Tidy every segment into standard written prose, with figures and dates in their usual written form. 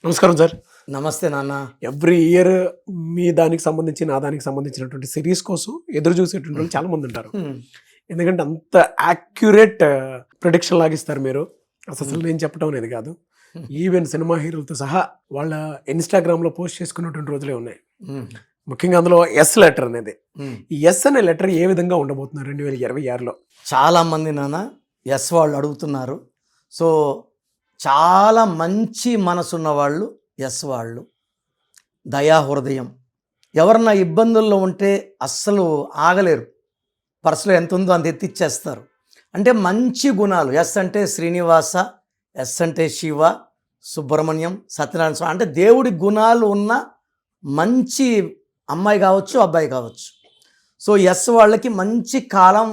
నమస్కారం సార్. నమస్తే నాన్న. ఎవ్రీ ఇయర్ మీ దానికి సంబంధించి నా దానికి సంబంధించినటువంటి సిరీస్ కోసం ఎదురు చూసేటువంటి వాళ్ళు చాలా మంది ఉంటారు. ఎందుకంటే అంత యాక్యురేట్ ప్రొడిక్షన్ లాగిస్తారు మీరు. అసలు నేను చెప్పడం అనేది కాదు, ఈవెన్ సినిమా హీరోలతో సహా వాళ్ళ ఇన్స్టాగ్రామ్ లో పోస్ట్ చేసుకున్నటువంటి రోజులే ఉన్నాయి. ముఖ్యంగా అందులో ఎస్ లెటర్ అనేది, ఈ ఎస్ అనే లెటర్ ఏ విధంగా ఉండబోతున్నారు 2026లో? చాలా మంది నాన్న ఎస్ వాళ్ళు అడుగుతున్నారు. సో చాలా మంచి మనసున్న వాళ్ళు ఎస్ వాళ్ళు, దయా హృదయం. ఎవరన్నా ఇబ్బందుల్లో ఉంటే అస్సలు ఆగలేరు, పర్సులో ఎంత ఉందో అంత ఎత్తిచ్చేస్తారు. అంటే మంచి గుణాలు. ఎస్ అంటే శ్రీనివాస, ఎస్ అంటే శివ, సుబ్రహ్మణ్యం, సత్యనారాయణ స్వామి, అంటే దేవుడి గుణాలు ఉన్న మంచి అమ్మాయి కావచ్చు, అబ్బాయి కావచ్చు. సో ఎస్ వాళ్ళకి మంచి కాలం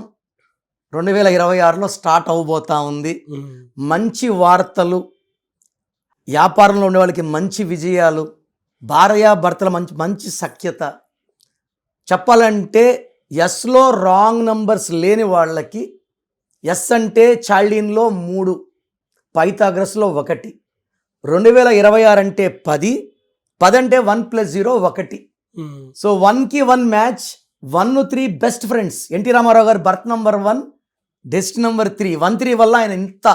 2026లో స్టార్ట్ అవబోతా ఉంది. మంచి వార్తలు, వ్యాపారంలో ఉండే వాళ్ళకి మంచి విజయాలు, భార్యాభర్తల మంచి మంచి సఖ్యత. చెప్పాలంటే ఎస్లో రాంగ్ నంబర్స్ లేని వాళ్ళకి, ఎస్ అంటే చాల్డీన్లో 3, పైథాగరస్లో 1, 2026 అంటే 10, 10 అంటే 1 + 0 1. సో 1కి 1 match, 1, 3 best friends. NT Rama Rao గారు బర్త్ నంబర్ 1, డెస్ట్ నంబర్ 3. 1, 3 వల్ల ఆయన ఇంత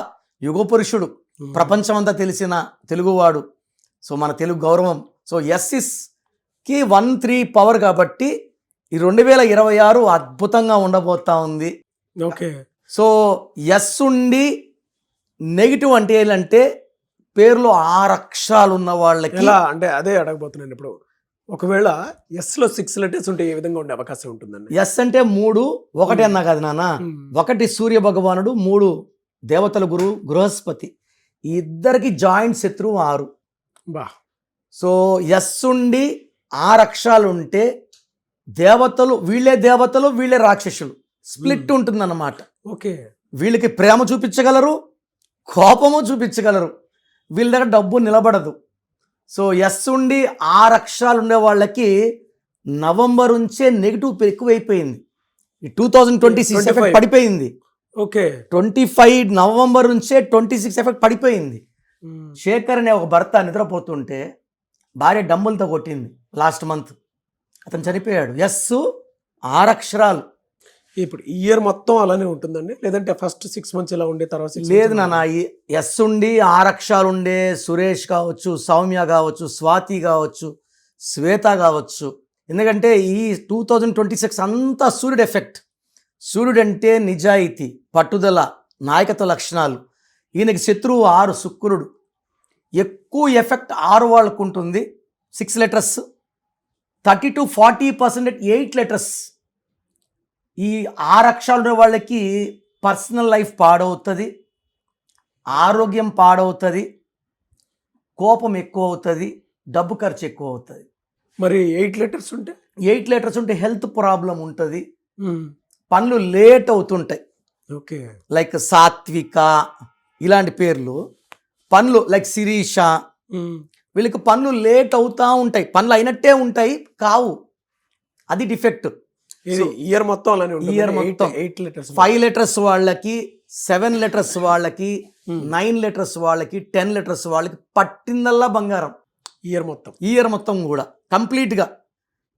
యుగ పురుషుడు, ప్రపంచమంతా తెలిసిన తెలుగువాడు. సో మన తెలుగు గౌరవం. సో ఎస్సిస్కి 1, 3 పవర్ కాబట్టి ఈ 2026 అద్భుతంగా ఉండబోతా ఉంది. ఓకే. సో ఎస్ ఉండి నెగిటివ్ అంటే ఏంటంటే పేరులో 6 అక్షరాలు ఉన్న వాళ్ళకి. ఎలా అంటే అదే అడగబోతున్నాను ఇప్పుడు. ఒకవేళ ఎస్ లో 6 లెటర్స్ ఉంటే ఏ విధంగా ఉండే అవకాశం ఉంటుందండి? ఎస్ అంటే 3, 1 అన్నా కాదు నాన్న. 1 సూర్య భగవానుడు, 3 దేవతల గురువు బృహస్పతి. ఈ ఇద్దరికి జాయింట్ శత్రువు 6. బా. సో ఎస్ ఉండి 6 అక్షరాలు ఉంటే దేవతలు, వీళ్ళే దేవతలు, వీళ్ళే రాక్షసులు. స్ప్లిట్ ఉంటుందన్నమాట. ఓకే. వీళ్ళకి ప్రేమ చూపించగలరు, కోపము చూపించగలరు. వీళ్ళ దగ్గర డబ్బు నిలబడదు. సో ఎస్ ఉండి 6 అక్షరాలు ఉండే వాళ్ళకి నవంబర్ నుంచే నెగిటివ్ ఎక్కువైపోయింది. ఈ 2026 ఎఫెక్ట్ పడిపోయింది. ఓకే. 25 నవంబర్ నుంచే 26 ఎఫెక్ట్ పడిపోయింది. శేఖర్ అనే ఒక భర్త నిద్రపోతుంటే భార్య డమ్ములతో కొట్టింది లాస్ట్ మంత్. అతను చనిపోయాడు. ఎస్ 6 అక్షరాలు. ఇప్పుడు ఇయర్ మొత్తం అలానే ఉంటుందండి, లేదంటే ఫస్ట్ 6 months ఇలా ఉండే తర్వాత 6 లేదు నాన్న. ఎస్ ఉండి 6 అక్షరాలు ఉండే సురేష్ కావచ్చు, సౌమ్య కావచ్చు, స్వాతి కావచ్చు, శ్వేత కావచ్చు. ఎందుకంటే ఈ 2026 అంతా సూర్యుడు ఎఫెక్ట్. సూర్యుడు అంటే నిజాయితీ, పట్టుదల, నాయకత్వ లక్షణాలు. ఈయనకి శత్రువు 6 శుక్రుడు. ఎక్కువ ఎఫెక్ట్ 6 వాళ్ళకు ఉంటుంది. 6 లెటర్స్. 30 to 40% 8 letters. ఈ 6 అక్షరాలు ఉన్న వాళ్ళకి పర్సనల్ లైఫ్ పాడవుతుంది, ఆరోగ్యం పాడవుతుంది, కోపం ఎక్కువ అవుతుంది, డబ్బు ఖర్చు ఎక్కువ అవుతుంది. మరి 8 లెటర్స్ ఉంటే? 8 లెటర్స్ ఉంటే హెల్త్ ప్రాబ్లం ఉంటుంది, పనులు లేట్ అవుతుంటాయి. ఓకే. లైక్ సాత్విక ఇలాంటి పేర్లు. పనులు లైక్ శిరీష, వీళ్ళకి పనులు లేట్ అవుతూ ఉంటాయి. పనులు అయినట్టే ఉంటాయి, కావు. అది డిఫెక్ట్. ఇయర్ మొత్తం అలానే ఉంటుంది. ఇయర్ మొత్తం 8 లెటర్స్. 5 లెటర్స్ వాళ్ళకి, 7 లెటర్స్ వాళ్ళకి, 9 లెటర్స్ వాళ్ళకి, 10 లెటర్స్ వాళ్ళకి పట్టిందల్లా బంగారం. ఇయర్ మొత్తం కూడా కంప్లీట్గా.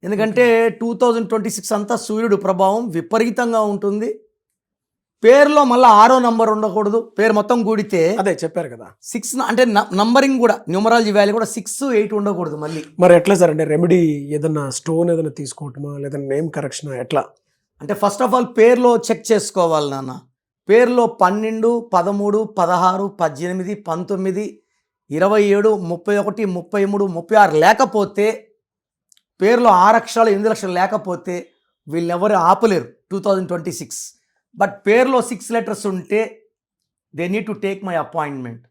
ఎందుకంటే 2026 అంతా సూర్యుడు ప్రభావం విపరీతంగా ఉంటుంది. పేరులో మళ్ళీ 6వ నంబర్ ఉండకూడదు. పేరు మొత్తం కూడితే అదే చెప్పారు కదా 6 అంటే నంబరింగ్ కూడా, న్యూమరాలజీ వాల్యూ కూడా 6, 8 ఉండకూడదు మళ్ళీ. మరి ఎట్లా సార్? అంటే రెమెడీ ఏదన్నా స్టోన్ ఏదైనా తీసుకోవటమా, లేదా నేమ్ కరెక్షన్ ఎట్లా? అంటే ఫస్ట్ ఆఫ్ ఆల్ పేరులో చెక్ చేసుకోవాలి నాన్న. పేరులో 12, 13, 16, 18, 19, 27, 31, 33, 36 లేకపోతే, పేరులో 6 అక్షరాలు 8 లక్షలు లేకపోతే వీళ్ళెవరు ఆపలేరు 2026. బట్ పేరులో 6 లెటర్స్ ఉంటే they need to take my appointment.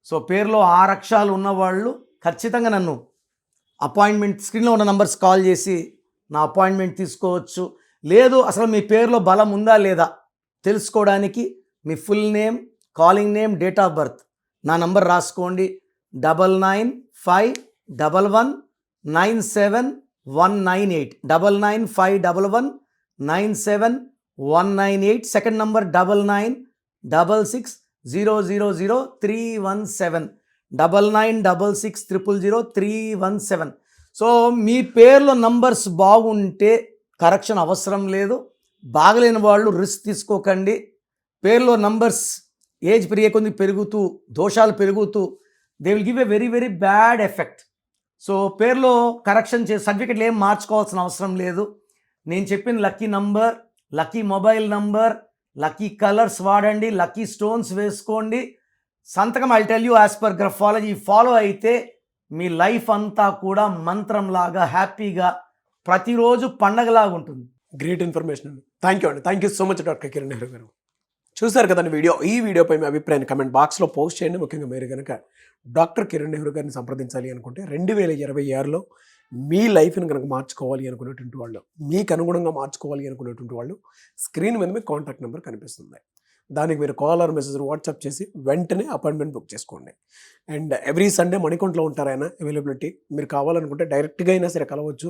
So పేరులో 6 అక్షరాలు ఉన్నవాళ్ళు ఖచ్చితంగా నన్ను అపాయింట్మెంట్, స్క్రీన్లో ఉన్న నంబర్స్ కాల్ చేసి నా అపాయింట్మెంట్ తీసుకోవచ్చు. లేదు అసలు మీ పేరులో బలం ఉందా లేదా తెలుసుకోవడానికి మీ full name, calling name, date of birth, నా నంబర్ రాసుకోండి. 9951197198, 9951197198. Second number 9966000317. 9966000317. సో మీ పేర్లో నంబర్స్ బాగుంటే కరెక్షన్ అవసరం లేదు. బాగలేని వాళ్ళు రిస్క్ తీసుకోకండి. పేర్లో నంబర్స్ ఏజ్ పెరిగే కొద్ది పెరుగుతూ దోషాలు పెరుగుతూ they will give a very very bad effect. So పేర్లో కరెక్షన్ సర్టిఫికెట్లు ఏం మార్చుకోవాల్సిన అవసరం లేదు. నేను చెప్పిన lucky number, lucky mobile number, lucky colours వాడండి, లక్కీ స్టోన్స్ వేసుకోండి. సంతకం I tell you as per graphology follow అయితే మీ లైఫ్ అంతా కూడా మంత్రంలాగా హ్యాపీగా ప్రతిరోజు పండగలాగా ఉంటుంది. గ్రేట్ ఇన్ఫర్మేషన్ అండి. థ్యాంక్ యూ అండి. Thank you so much doctor Kiran Nehru గారు. చూసారు కదండి వీడియో. ఈ వీడియోపై మీ అభిప్రాయాన్ని కమెంట్ బాక్స్లో పోస్ట్ చేయండి. ముఖ్యంగా మీరు కనుక డాక్టర్ కిరణ్ నెహ్రూ గారిని సంప్రదించాలి అనుకుంటే 2026లో మీ లైఫ్ని కనుక మార్చుకోవాలి అనుకునేటువంటి వాళ్ళు, మీకు అనుగుణంగా మార్చుకోవాలి అనుకునేటువంటి వాళ్ళు స్క్రీన్ మీద మీకు కాంటాక్ట్ నెంబర్ కనిపిస్తుంది. దానికి మీరు కాల్ ఆర్ మెసేజ్ వాట్సాప్ చేసి వెంటనే అపాయింట్మెంట్ బుక్ చేసుకోండి. అండ్ ఎవ్రీ సండే మణికొండలో ఉంటారు ఆయన అవైలబిలిటీ. మీరు కావాలనుకుంటే డైరెక్ట్గా అయినా సరే కలవచ్చు.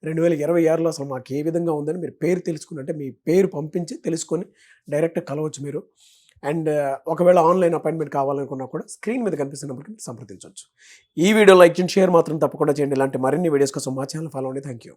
2026లో అసలు మాకు ఏ విధంగా ఉందని మీరు పేరు తెలుసుకుని, అంటే మీ పేరు పంపించి తెలుసుకొని డైరెక్ట్ కలవచ్చు మీరు. అండ్ ఒకవేళ ఆన్లైన్ అపాయింట్మెంట్ కావాలనుకున్నా కూడా స్క్రీన్ మీద కనిపిస్తున్న నెంబర్కి మీరు సంప్రదించవచ్చు. ఈ వీడియో లైక్ చేయండి, షేర్ మాత్రం తప్పకుండా చేయండి. ఇలాంటి మరిన్ని వీడియోస్ కోసం మా ఛానల్ ఫాలో అవ్వండి. Thank you.